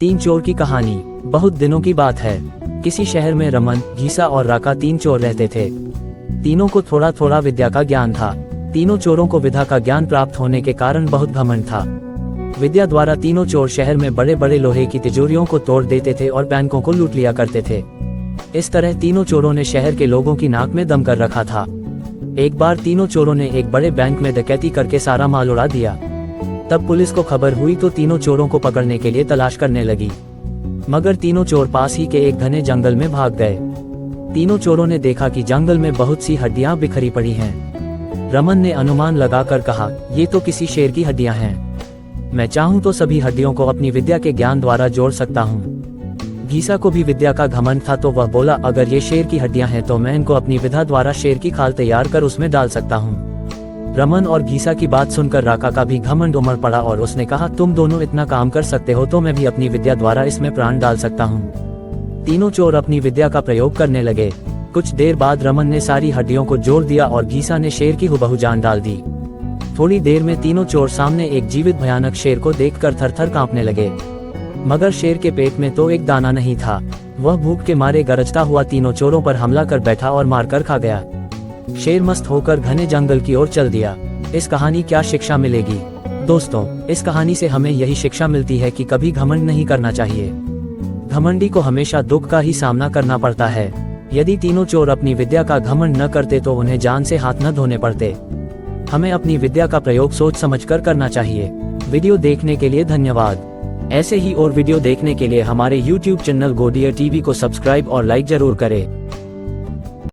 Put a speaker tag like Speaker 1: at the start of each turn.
Speaker 1: तीन चोर की कहानी। बहुत दिनों की बात है। किसी शहर में रमन, घीसा और राका तीन चोर रहते थे। तीनों को थोड़ा थोड़ा विद्या का ज्ञान था। तीनों चोरों को विद्या का ज्ञान प्राप्त होने के कारण बहुत घमंड था। विद्या द्वारा तीनों चोर शहर में बड़े बड़े लोहे की तिजोरियों को तोड़ देते थे और बैंकों को लूट लिया करते थे। इस तरह तीनों चोरों ने शहर के लोगों की नाक में दम कर रखा था। एक बार तीनों चोरों ने एक बड़े बैंक में डकैती करके सारा माल उड़ा दिया। तब पुलिस को खबर हुई तो तीनों चोरों को पकड़ने के लिए तलाश करने लगी, मगर तीनों चोर पास ही के एक घने जंगल में भाग गए। तीनों चोरों ने देखा कि जंगल में बहुत सी हड्डियां बिखरी पड़ी हैं। रमन ने अनुमान लगाकर कहा, ये तो किसी शेर की हड्डियां हैं। मैं चाहूं तो सभी हड्डियों को अपनी विद्या के ज्ञान द्वारा जोड़ सकता हूं। घीसा को भी विद्या का घमंड था तो वह बोला, अगर ये शेर की हड्डियां हैं तो मैं इनको अपनी विद्या द्वारा शेर की खाल तैयार कर उसमें डाल सकता हूं। रमन और घीसा की बात सुनकर राका का भी घमंड उमड़ पड़ा और उसने कहा, तुम दोनों इतना काम कर सकते हो तो मैं भी अपनी विद्या द्वारा इसमें प्राण डाल सकता हूँ। तीनों चोर अपनी विद्या का प्रयोग करने लगे। कुछ देर बाद रमन ने सारी हड्डियों को जोड़ दिया और घीसा ने शेर की हुबहू जान डाल दी। थोड़ी देर में तीनों चोर सामने एक जीवित भयानक शेर को देखकर थर-थर कांपने लगे, मगर शेर के पेट में तो एक दाना नहीं था। वह भूख के मारे गरजता हुआ तीनों चोरों पर हमला कर बैठा और मारकर खा गया। शेर मस्त होकर घने जंगल की ओर चल दिया। इस कहानी क्या शिक्षा मिलेगी? दोस्तों, इस कहानी से हमें यही शिक्षा मिलती है कि कभी घमंड नहीं करना चाहिए। घमंडी को हमेशा दुख का ही सामना करना पड़ता है। यदि तीनों चोर अपनी विद्या का घमंड न करते तो उन्हें जान से हाथ न धोने पड़ते। हमें अपनी विद्या का प्रयोग सोच समझकर करना चाहिए। वीडियो देखने के लिए धन्यवाद। ऐसे ही और वीडियो देखने के लिए हमारे YouTube चैनल गोडिया टीवी को सब्सक्राइब और लाइक जरूर करें।